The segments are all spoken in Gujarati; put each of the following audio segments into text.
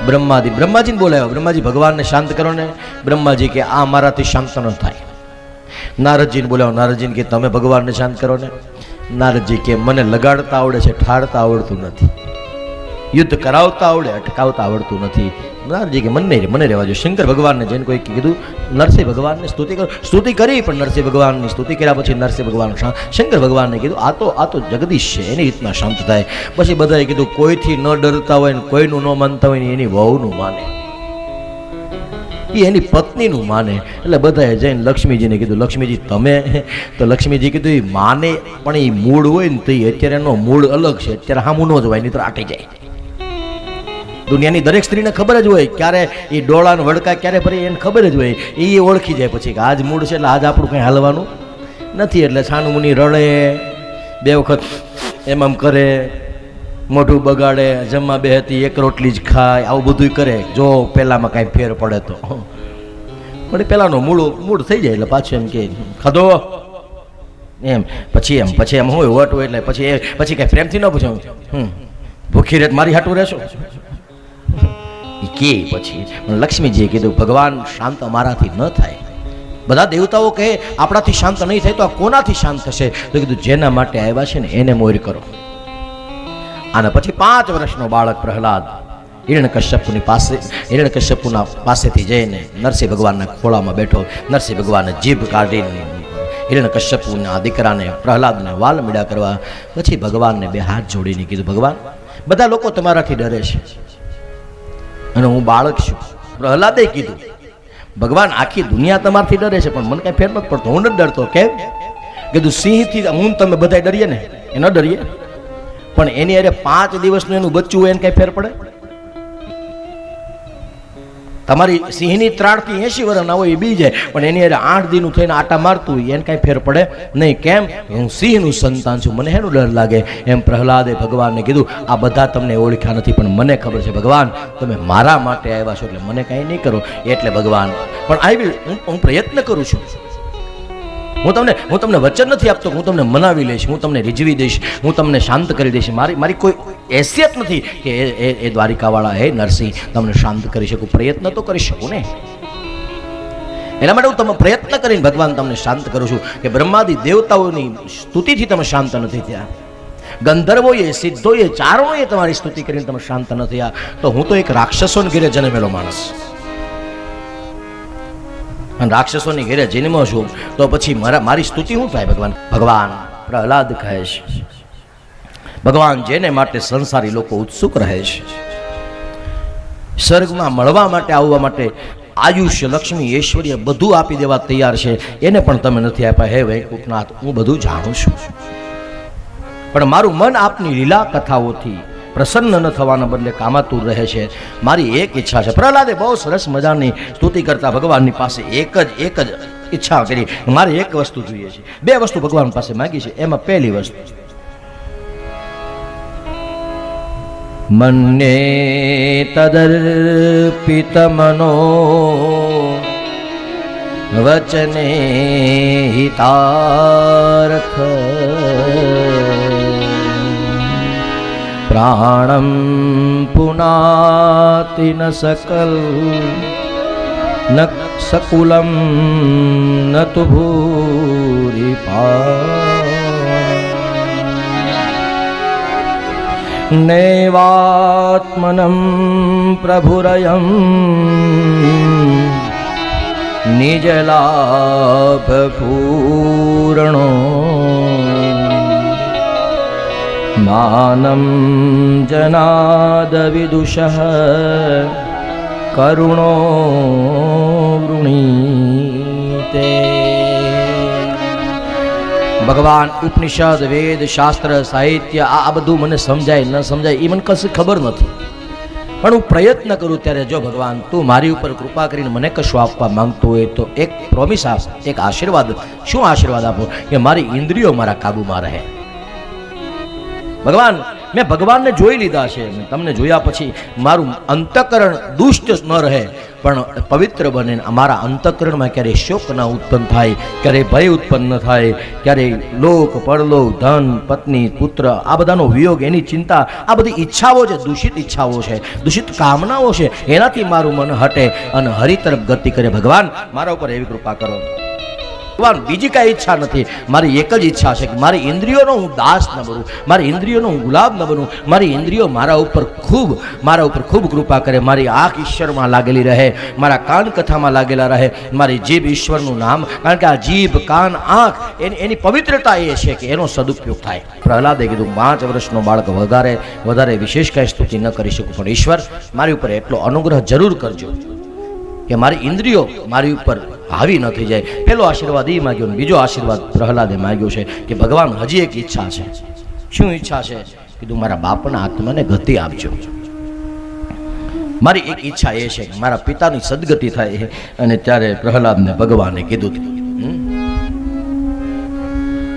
બ્રહ્માજીને બોલાવ્યો. બ્રહ્માજી ભગવાનને શાંત કરો ને. બ્રહ્માજી કે આ મારાથી શાંત ન થાય. નારદજીને બોલાવો. નારદજીને કે તમે ભગવાનને શાંત કરો ને. નારદજી કે મને લગાડતા આવડે છે, ઠારતા આવડતું નથી. યુદ્ધ કરાવતા આવડે, અટકાવતા આવડતું નથી. નારદજી કે મને રહેવા જો. શંકર ભગવાનને જઈને કોઈ કીધું નરસિંહ ભગવાનને સ્તુતિ કરો. સ્તુતિ કરી, પણ નરસિંહ ભગવાનની સ્તુતિ કર્યા પછી નરસિંહ ભગવાન શંકર ભગવાનને કીધું આ તો જગદીશ છે, એની રીતના શાંત થાય. પછી બધાએ કીધું કોઈથી ન ડરતા હોય ને કોઈનું ન માનતા હોય ને એની વહુનું માને, એની પત્નીનું માને. એટલે બધાએ જઈને લક્ષ્મીજીને કીધું લક્ષ્મીજી તમે. તો લક્ષ્મીજી કીધું એ માને, પણ એ મૂળ હોય ને તો અત્યારે એનો મૂળ અલગ છે. અત્યારે હામું ન જોવાય, નહીં તો આટી જાય. દુનિયાની દરેક સ્ત્રીને ખબર જ હોય ક્યારે એ ડોળાને વડકા ક્યારે ભરી, એને ખબર જ હોય. એ ઓળખી જાય પછી કે આજ મૂળ છે એટલે આજ આપણું કંઈ હાલવાનું નથી. એટલે છાનું મુની રડે, બે વખત એમ કરે, મોઢું બગાડે, જમવા બેહતી એક રોટલી જ ખાય, આવું બધું કરે. જો પહેલામાં કાંઈ ફેર પડે તો પણ પહેલાંનો મૂળ થઈ જાય એટલે પાછું એમ કે ખાધો એમ. પછી એમ હોય વટ હોય એટલે પછી કાંઈ પ્રેમથી ન પૂછો ભૂખી રેત મારી હાટું રહેશો કે. પછી લક્ષ્મીજીએ કીધું ભગવાન શાંત અમારાથી ન થાય. બધા દેવતાઓ કહે આપણાથી શાંત નહીં થાય તો આ કોનાથી શાંત થશે? તો કીધું જેના માટે આવ્યા છે ને એને મોર કરો. અને પછી 5 વર્ષનો બાળક પ્રહલાદ હિરણ્યકશ્યપુના પાસેથી જઈને નરસિંહ ભગવાનના ખોળામાં બેઠો. નરસિંહ ભગવાને જીભ કાઢીને હિરણ્યકશ્યપુના દીકરાને પ્રહલાદને વાલ મીડા કરવા. પછી ભગવાનને 2 હાથ જોડીને કીધું ભગવાન બધા લોકો તમારાથી ડરે છે અને હું બાળક છું. પ્રહલાદે કીધું ભગવાન આખી દુનિયા તમારથી ડરે છે પણ મને કઈ ફેર નથી પડતો, હું નથી ડરતો. કેમ? કીધું સિંહથી હું તમે બધા ડરીએ ને, એ ન ડરીએ, પણ એની અરે 5 દિવસનું એનું બચ્ચું હોય એને કઈ ફેર પડે? તમારી સિંહની ત્રાળથી 80 વર્ષના હોય એ બી જાય, પણ એની અરે 8 દિનનું થઈને આટા મારતું હોય એને કઈ ફેર પડે નહીં. કેમ? હું સિંહનું સંતાન છું, મને એનો ડર લાગે. એમ પ્રહલાદે ભગવાનને કીધું આ બધા તમને ઓળખ્યા નથી પણ મને ખબર છે ભગવાન તમે મારા માટે આવ્યા છો એટલે મને કાંઈ નહીં કરો. એટલે ભગવાન પણ હું પ્રયત્ન કરું છું. હું તમને વચન નથી આપતો, હું તમને મનાવી લઈશ, હું તમને રીઝવી દઈશ, હું તમને શાંત કરી દઈશ. મારી કોઈ હેસિયત નથી કે એ દ્વારિકાવાળા હે નરસિંહ તમને શાંત કરી શકું. પ્રયત્ન તો કરી શકું ને, એના માટે હું તમે પ્રયત્ન કરીને ભગવાન તમને શાંત કરું છું. કે બ્રહ્માદિ દેવતાઓની સ્તુતિથી તમે શાંત નથી થયા, ગંધર્વોએ સિદ્ધોએ ચારણોએ તમારી સ્તુતિ કરીને તમે શાંત ન થયા, તો હું તો એક રાક્ષસોને ઘેરે જન્મેલો માણસ અને રાક્ષસોની ઘેરે જન્મ્યો છું, તો પછી મારી સ્તુતિ શું થાય? ભગવાન પ્રહલાદ કહે છે ભગવાન જેને માટે સંસારી લોકો ઉત્સુક રહે છે, સ્વર્ગમાં મળવા માટે આવવા માટે આયુષ્ય લક્ષ્મી ઐશ્વર્ય બધું આપી દેવા તૈયાર છે, એને પણ તમે નથી આપ્યા. હે વૈકુંઠનાથ હું બધું જાણું છું, પણ મારું મન આપની લીલા કથાઓથી પ્રસન્ન ન થવાના બદલે કામાતુર રહે છે. મારી એક ઈચ્છા છે. પ્રહલાદે બહુ સરસ મજાની સ્તુતિ કરતા ભગવાનની પાસે એક જ ઈચ્છા કરી. મારે એક વસ્તુ જોઈએ છે. 2 વસ્તુ ભગવાન પાસે માંગી છે. એમાં પહેલી વસ્તુ મન્યે તદર્પિત મનો વચને હિતાર્થ પ્રાણમ પુનાતિ ન સકલ ન સકુલમ ન તુ ભૂરિપા નૈવાત્મનં પ્રભુરયં નિજલાભ પૂર્ણો માનમ જનાદ વિદુષઃ કરુણો વૃણીતે. ભગવાન ઉપનિષદ વેદ શાસ્ત્ર સાહિત્ય આ બધું મને સમજાય ન સમજાય એ મને કશું ખબર નથી, પણ હું પ્રયત્ન કરું ત્યારે જો ભગવાન તું મારી ઉપર કૃપા કરીને મને કશું આપવા માંગતો હોય તો એક પ્રોમિસ આપ, એક આશીર્વાદ. શું આશીર્વાદ આપો? કે મારી ઇન્દ્રિયો મારા કાબુમાં રહે. ભગવાન મેં ભગવાનને જોઈ લીધા છે, તમને જોયા પછી મારું અંતઃકરણ દુષ્ટ ન રહે, પણ પવિત્ર બને, અમારા અંતઃકરણમાં ક્યારેય શોક ના ઉત્પન્ન થાય, ક્યારેય ભય ઉત્પન્ન ન થાય, ક્યારેય લોક પરલોક, ધન, પત્ની, પુત્ર, આ બધાનો વિયોગ, એની ચિંતા, આ બધી ઈચ્છાઓ છે, દૂષિત ઈચ્છાઓ છે, દૂષિત કામનાઓ છે, એનાથી મારું મન હટે અને હરિ તરફ ગતિ કરે. ભગવાન મારા ઉપર એવી કૃપા કરો. ભગવાન બીજી કાંઈ ઈચ્છા નથી, મારી એક જ ઈચ્છા છે કે મારી ઇન્દ્રિયોનો હું દાસ ન બનું, મારી ઇન્દ્રિયોનો હું ગુલાબ ન બનું. મારી ઇન્દ્રિયો મારા ઉપર ખૂબ કૃપા કરે. મારી આંખ ઈશ્વરમાં લાગેલી રહે, મારા કાન કથામાં લાગેલા રહે, મારી જીભ ઈશ્વરનું નામ, કારણ કે આ જીભ, કાન, આંખ એની પવિત્રતા એ છે કે એનો સદુપયોગ થાય. પ્રહલાદે કીધું 5 વર્ષનો બાળક વધારે વિશેષ કાંઈ સ્તુતિ ન કરી શકું, પણ ઈશ્વર મારી ઉપર એટલો અનુગ્રહ જરૂર કરજો કે મારી ઇન્દ્રિયો મારી ઉપર હાવી ન થઈ જાય. પેલો આશીર્વાદ એ માગ્યો, બીજો આશીર્વાદ પ્રહલાદે માગ્યો છે કે ભગવાન હજી એક ઈચ્છા છે. શું ઈચ્છા છે? કીધું મારા બાપના આત્માને ગતિ આપજો. મારી એક ઈચ્છા એ છે કે મારા પિતાની સદગતિ થાય. અને ત્યારે પ્રહલાદને ભગવાને કીધું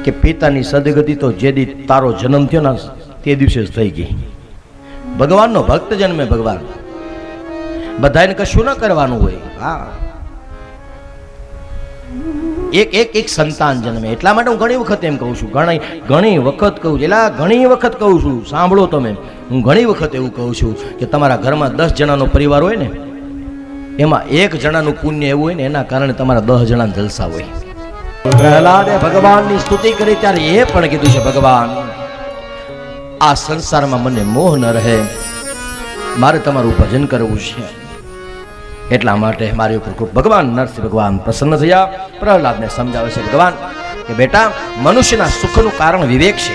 કે પિતાની સદગતિ તો જે દી તારો જન્મ થયો ને તે દિવસે જ થઈ ગઈ. ભગવાનનો ભક્ત જન્મે, ભગવાન બધાને કશું ન કરવાનું હોય. હા, એક સંતાન જન્મે. એટલા માટે હું ઘણી વખત એમ કહું છું, ઘણી વખત કહું છું, ઘણી વખત કહું છું, સાંભળો તમે, હું ઘણી વખત એવું કહું છું કે તમારા ઘરમાં 10 જણાનો પરિવાર હોય ને, એમાં 1 જણાનું પુણ્ય એવું હોય ને, એના કારણે તમારા 10 જણાના જલસા હોય. પ્રહલાદે ભગવાનની સ્તુતિ કરી ત્યારે એ પણ કીધું છે, ભગવાન આ સંસારમાં મને મોહ ન રહે, મારે તમારું ભજન કરવું છે. એટલા માટે મારી ઉપર ભગવાન નરસિંહ ભગવાન પ્રસન્ન થયા. પ્રહલાદને સમજાવે છે ભગવાન કે બેટા, મનુષ્યના સુખનું કારણ વિવેક છે.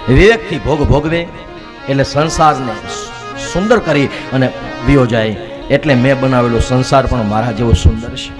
વિવેકથી ભોગવે એટલે સંસારને સુંદર કરી અને વિયો જાય. એટલે મેં બનાવેલો સંસાર પણ મારા જેવો સુંદર છે.